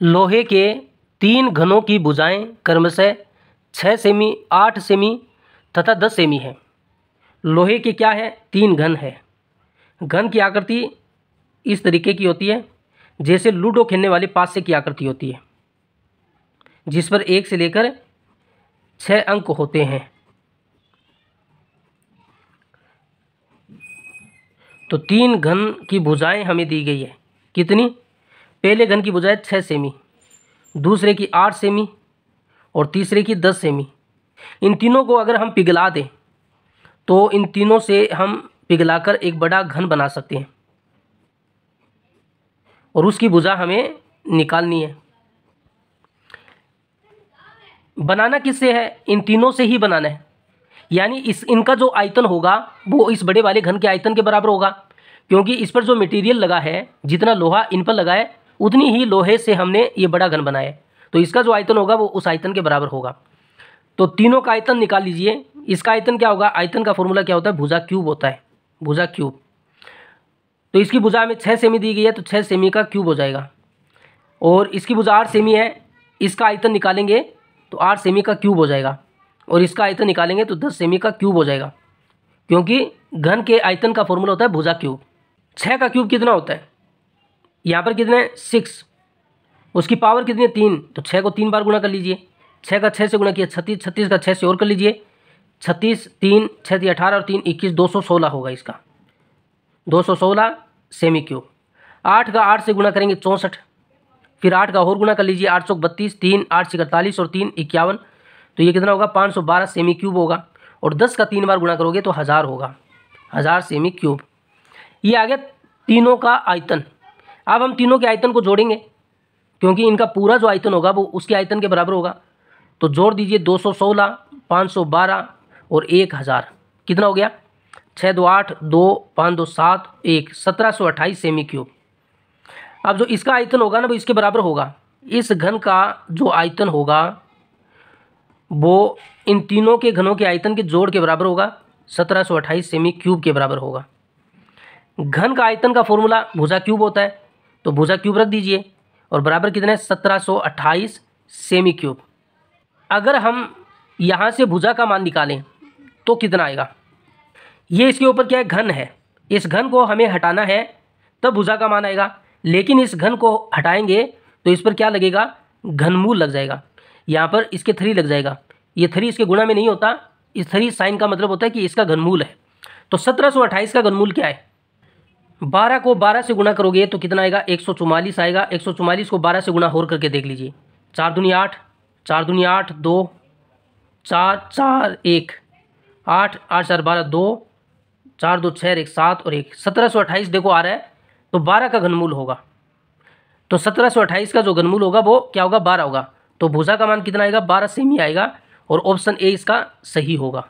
लोहे के 3 घनों की भुजाएं क्रमशः 6 सेमी, 8 सेमी तथा 10 सेमी है। लोहे के क्या है? 3 घन है। घन की आकृति इस तरीके की होती है जैसे लूडो खेलने वाले पासे की आकृति होती है, जिस पर 1 से लेकर 6 अंक होते हैं। तो 3 घन की भुजाएं हमें दी गई है। कितनी? पहले घन की भुजाएं 6 सेमी, दूसरे की 8 सेमी और तीसरे की 10 सेमी। इन तीनों को अगर हम पिघला दें तो इन तीनों से हम पिघलाकर एक बड़ा घन बना सकते हैं और उसकी भुजा हमें निकालनी है। बनाना किससे है? इन तीनों से ही बनाना है। यानी इनका जो आयतन होगा वो इस बड़े वाले घन के आयतन के बराबर होगा, क्योंकि इस पर जो मटेरियल लगा है, जितना लोहा इन पर लगा है उतनी ही लोहे से हमने ये बड़ा घन बनाया है। तो इसका जो आयतन होगा वो उस आयतन के बराबर होगा। तो तीनों का आयतन निकाल लीजिए। इसका आयतन क्या होगा? आयतन का फॉर्मूला क्या होता है? भुजा क्यूब होता है, भुजा क्यूब। तो इसकी भुजा हमें 6 सेमी दी गई है, तो 6 सेमी का क्यूब हो जाएगा। और इसकी भुजा 8 सेमी है, इसका आयतन निकालेंगे तो 8 सेमी का क्यूब हो जाएगा। और इसका आयतन निकालेंगे तो 10 सेमी का क्यूब हो जाएगा, क्योंकि घन के आयतन का फॉर्मूला होता है भुजा क्यूब। 6 का क्यूब कितना होता है? यहाँ पर कितने? 6। उसकी पावर कितनी है? 3। तो 6 को 3 बार गुणा कर लीजिए। 6 का 6 से गुणा किया 36, 36 का 6 से और कर लीजिए 36, 3 6 × 18 और 3 21, 216 होगा इसका, 216 सेमी क्यूब। 8 का 8 से गुणा करेंगे 64, फिर 8 का और गुणा कर लीजिए 8 × 32, 3 8 × 48 और 3 51, तो ये कितना होगा? 512 सेमी क्यूब होगा। और 10 का 3 बार गुणा करोगे तो 1000 होगा, 1000 सेमी क्यूब। ये आ गया तीनों का आयतन। अब हम तीनों के आयतन को जोड़ेंगे, क्योंकि इनका पूरा जो आयतन होगा वो उसके आयतन के बराबर होगा। तो जोड़ दीजिए 216, 512 और 1000। कितना हो गया? 6 2 8, 2 5 2 7, 1 1728 सेमी क्यूब। अब जो इसका आयतन होगा ना वो इसके बराबर होगा। इस घन का जो आयतन होगा वो इन तीनों के घनों के आयतन के जोड़ के बराबर होगा, 1728 सेमी क्यूब के बराबर होगा। घन का आयतन का फॉर्मूला भुजा क्यूब होता है, तो भुजा क्यूब रख दीजिए और बराबर कितना है? 1728 सेमी क्यूब। अगर हम यहाँ से भुजा का मान निकालें तो कितना आएगा? ये इसके ऊपर क्या है? घन है। इस घन को हमें हटाना है तब भुजा का मान आएगा, लेकिन इस घन को हटाएंगे तो इस पर क्या लगेगा? घनमूल लग जाएगा। यहाँ पर इसके 3 लग जाएगा। ये 3 इसके गुणा में नहीं होता, इस 3 साइन का मतलब होता है कि इसका घनमूल है। तो 1728 का घनमूल क्या है? 12 को 12 से गुणा करोगे तो कितना आएगा? 144 आएगा। 144 को 12 से गुणा और करके देख लीजिए। 4 दूनी 8, 4 दूनी 8, 2 4 4 1 8 8 4 12, 2 4 2 6 1 7 और 1 1728 देखो आ रहा है, तो 12 का घनमूल होगा। तो 1728 का जो घनमूल होगा वो क्या होगा? 12 होगा। तो भुजा का मान कितना आएगा? 12 सेमी आएगा और ऑप्शन ए इसका सही होगा।